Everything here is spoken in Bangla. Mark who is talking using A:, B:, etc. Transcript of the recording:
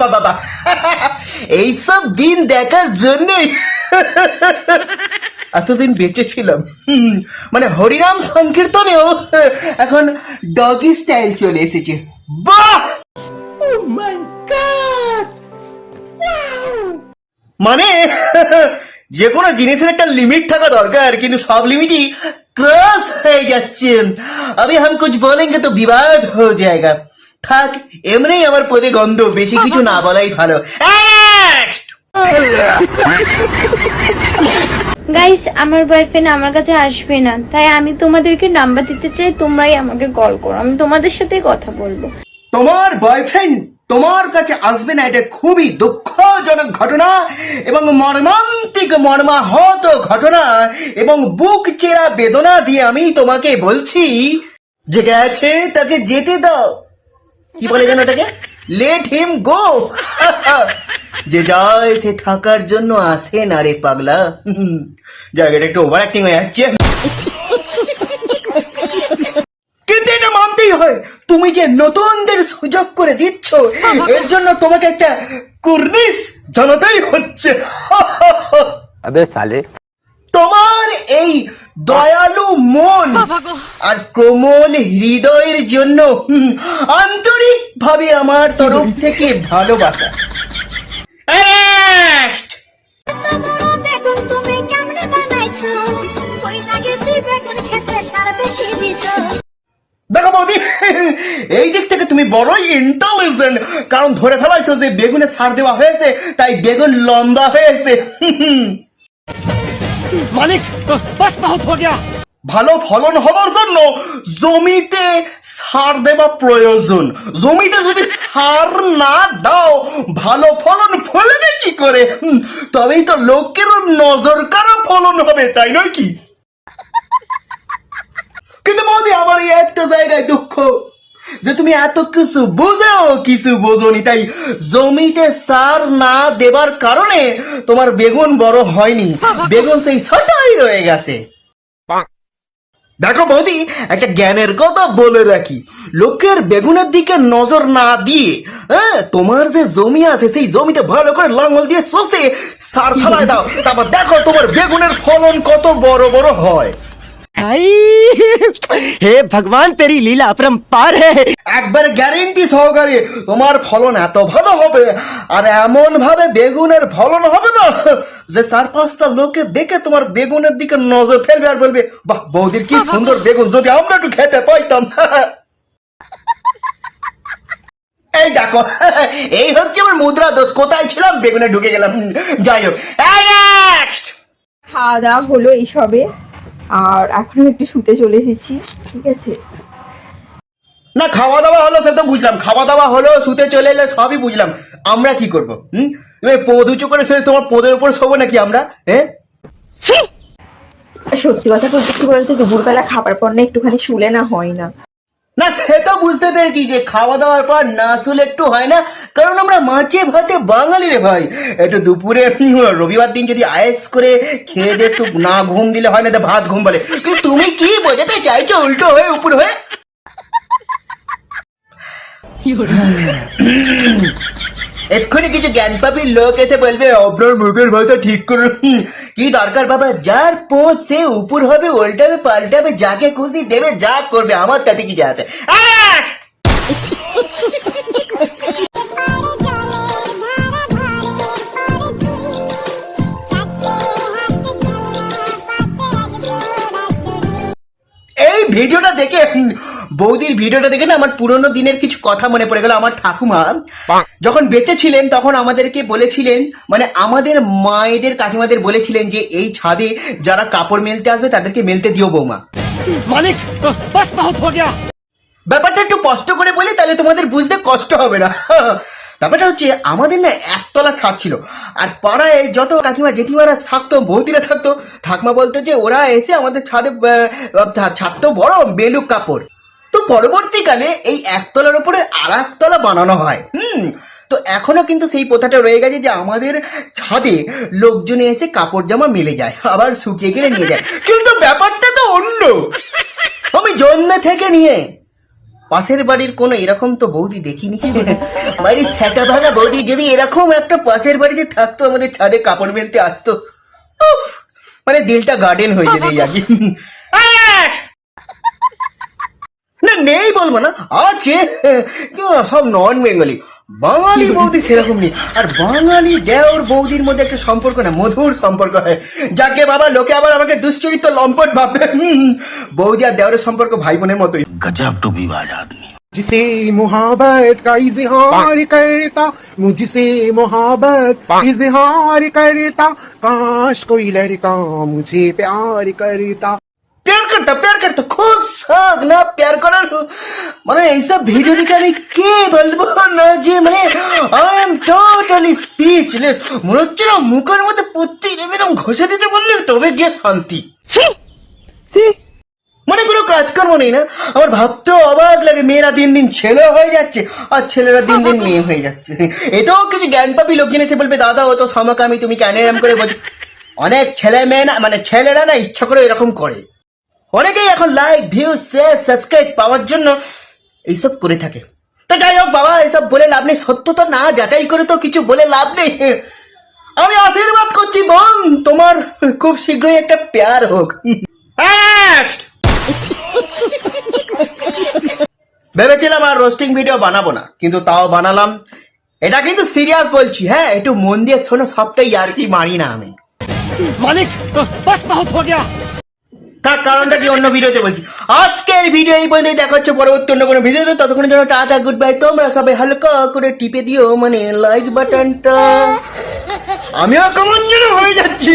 A: বাবা বাবা, এইসব দিন দেখার জন্যই এতদিন বেঁচে ছিলাম। মানে হরিনাম সংকীর্তনেও এখন ডগি স্টাইল চলে এসেছে। বাহ! মানে যে কোনো জিনিসের একটা লিমিট থাকা দরকার, কিন্তু সব লিমিটই ক্রস হয়ে যাচ্ছে। अभी हम कुछ बोलेंगे तो विवाद हो जाएगा। থাক, এমনিই আমার পদে গন্ধ, বেশি কিছু না বলাই ভালো।
B: গাইস, আমার বয়ফ্রেন্ড আমার কাছে আসবে না, তাই আমি তোমাদেরকে নাম্বার দিতে চাই, তোমরাই আমাকে কল করো, আমি তোমাদের সাথে কথা বলবো।
A: তোমার বয়ফ্রেন্ড তোমার কাছে আসবে না, এটা খুবই দুঃখজনক ঘটনা এবং মর্মান্তিক মর্মাহত ঘটনা, এবং বুক চেরা বেদনা দিয়ে আমি তোমাকে বলছি যে গেছে তাকে যেতে দাও। কি বলে যেন ওটাকে, লেট হিম গো। যে যায় সে থাকার জন্য আসে না রে পাগলা। জায়গাটা একটু ওভার অ্যাক্টিং হয়ে যাচ্ছে, কিন্তু এটা মানতেই হয়। তুমি যে নতুনদের সুযোগ করে দিচ্ছ, এর জন্য তোমাকে একটা কুর্নিশ জানাতেই হচ্ছে।
C: अबे साले,
A: তোমার এই দয়ালু মন আর কোমল হৃদয়ের জন্য আন্তরিক ভাবে আমার তরফ থেকে ভালোবাসা। দেখো বৌদি, এই দিক থেকে তুমি বড়ই ইন্টেলিজেন্ট, কারণ ধরে ফেলাইছো যে বেগুনে সার দেওয়া হয়েছে, তাই বেগুন লম্বা হয়েছে।
D: मालिक बस बहुत हो गया।
A: ভালো ফলন হবার জন্য জমিতে সার দেওয়া প্রয়োজন। জমিতে যদি সার না দাও, ভালো ফলন ফলবে কি করে? তবেই তো লোকের নজর কাড়া ফলন হবে, তাই নয় কি? কিন্তু বৌদি, আমার এই একটা জায়গায় দুঃখ যে তুমি এত কিছু বুঝেও কিছু বোঝোনি, তাই জমিতে সার না দেবার কারণে তোমার বেগুন বড় হয়নি, বেগুন সেই ছোটই রয়ে গেছে। দেখো বৌদি, একটা জ্ঞানের কথা বলে রাখি, লোকের বেগুনের দিকে নজর না দিয়ে তোমার যে জমি আছে সেই জমিতে ভালো করে লাঙল দিয়ে চষে সার ফেলায় দাও, তারপর দেখো তোমার বেগুনের ফলন কত বড় বড় হয়।
D: हे भगवान, तेरी लीला अपरंपार है।
A: একবার গ্যারেন্টি সহকারে তোমার ফলন এত ভালো হবে, আর এমন ভাবে বেগুনের ফলন হবে না যে 4-5টা লোকে দেখে তোমার বেগুনের দিকে নজর ফেলবে আর বলবে, বাহ বৌদির কি সুন্দর বেগুন, যদি আমরা একটু খেতে পাইতাম। এই দেখো, এই হচ্ছে আমার মুদ্রা দোষ। কোথায় ছিলাম, বেগুনে ঢুকে গেলাম। যাই হোক,
E: খাওয়া দাওয়া হলো এইসবে, আর এখন একটু শুতে চলে এসেছি, ঠিক আছে।
A: না, খাওয়া দাওয়া হলো সে তো বুঝলাম, খাওয়া দাওয়া হলো, শুতে চলে এলে সবই বুঝলাম। আমরা কি করবো? তুমি পদ উঁচু করে শুয়ে তোমার পদের উপর শোবো নাকি আমরা?
E: সত্যি কথা বলতে কি বলতো, দুপুরবেলা খাবার পর না একটুখানি শুলে না হয় না।
A: না, সে তো বুঝতে পেরেছি যে খাওয়া দাওয়ার পর না শুলে একটু হয় না, কারণ আমরা মাছে ভাতে বাঙালি রে ভাই। একটু দুপুরে রবিবার দিন যদি আয়েস করে খেয়ে দিয়ে একটু না ঘুম দিলে হয় না, তো ভাত ঘুম বলে। কিন্তু তুমি কি বোঝাতে চাইছো উল্টো হয়ে উপর হয়ে? এক্ষুনি কিছু জ্ঞান পাপীর লোক এসে বলবে আপনার মুখের ভাষা ঠিক করুন। কি দরকার বাবা, যার পোষ সে উপর হবে, উল্টাবে পাল্টাবে, যাকে খুশি দেবে, যা করবে, আমার তাতে কি যায় আসে। এই ভিডিওটা দেখে, বৌদির ভিডিওটা দেখে না আমার পুরনো দিনের কিছু কথা মনে পড়ে গেল। আমার ঠাকুমা যখন বেঁচে ছিলেন তখন আমাদেরকে বলেছিলেন, মানে আমাদের মায়েদের কাকিমাদের বলেছিলেন যে এই ছাদে যারা কাপড় মেলতে আসবে তাদেরকে মেলতে দিও বৌমা।
D: मालिक बस बहुत हो गया।
A: ব্যাপারটা একটু কষ্ট করে বলি, তাহলে তোমাদের বুঝতে কষ্ট হবে না। ব্যাপারটা হচ্ছে, আমাদের না একতলা ছাদ ছিল, আর পাড়ায় যত কাকিমা জেঠিমারা থাকতো, বৌদিরা থাকতো, ঠাকুমা বলতো যে ওরা এসে আমাদের ছাদে, ছাদ তো বড়, মেলুক কাপড়। তো পরবর্তীকালে এই একতলার উপরে আর একতলা বানানো হয়। তো এখনো কিন্তু সেই প্রথাটা রয়ে গেছে যে আমাদের ছাদে লোকজন এসে কাপড় জামা মেলে যায়, আবার শুকিয়ে গেলে নিয়ে যায়। কিন্তু ব্যাপারটা তো অন্য। আমি জন্ম থেকে নিয়ে পাশের বাড়ির কোনো এরকম তো বৌদি দেখিনি। বাড়ির ফ্যাটা ভাঙা বৌদি যদি এরকম একটা পাশের বাড়িতে থাকতো, আমাদের ছাদে কাপড় মেলতে আসতো, উফ, মানে দিলটা গার্ডেন হয়ে যেত এই আগে। না নেই বলবো না, আছে, সব নন বেঙ্গলি। বাঙালি বৌদি সেরকম নেই। আর বাঙালি দেওর বৌদির মধ্যে একটা সম্পর্ক না, মধুর সম্পর্ক হয়, যাকে বাবা লোকে আবার আমাকে দুশ্চরিত্র লম্পট ভাববে। বৌদি আর দেওরের সম্পর্ক ভাই বোনের মতোই।
C: गजब टू विवाद आदमी।
F: जिसे मोहब्बत का इजहार करता, मुझसे मोहब्बत इजहार करता, काश कोई लड़का मुझे प्यार करता।
A: প্যার করতো খুব শখ না প্যার করার। মানে এইসব ভিডিও দেখে আমি কে বলবো না যে মানে আই এম টোটালি স্পিচলেস। মনে হচ্ছে না মুখের মধ্যে প্রত্যেক এরকম ঘষে দিতে বললে তবে গিয়ে শান্তি। মানে কোনো কাজকর্ম নেই না, আমার ভাবতেও অবাক লাগে, মেয়েরা দিন দিন ছেলে হয়ে যাচ্ছে আর ছেলেরা দিন দিন মেয়ে হয়ে যাচ্ছে। এটাও কিছু জ্ঞান পাপি লোকজন এসে বলবে, দাদা ও তো সমকামী, তুমি কেন এরকম করে বলছো? অনেক ছেলে মেয়ে না, মানে ছেলেরা না ইচ্ছা করে এরকম করে। অনেকেই এখন লাইক ভিউ শেয়ার সাবস্ক্রাইব পাওয়ার জন্য এইসব করে থাকে। তো যাই হোক বাবা, এইসব বলে লাভ নেই, সত্য তো না যাচাই করে তো কিছু বলে লাভ নেই। আমি আশীর্বাদ করছি বোন, তোমার খুব শীঘ্রই একটা প্যার হোক। ভেবেছিলাম আর রোস্টিং ভিডিও বানাবো না, কিন্তু তাও বানালাম। এটা কিন্তু সিরিয়াস বলছি, হ্যাঁ একটু মন দিয়ে শোনো, সবটাই আর কি মারি না আমি।
D: मालिक बस बहुत हो गया।
A: তার কারণটা কি অন্য ভিডিওতে বলছি। আজকের ভিডিও এই পর্যন্ত, দেখা হচ্ছে পরবর্তী অন্য কোনো ভিডিওতে। ততক্ষণের জন্য টাটা, গুড বাই। তোমরা সবাই হালকা করে টিপে দিও মানে লাইক বাটনটা। আমিও কেমন যেন হয়ে যাচ্ছি।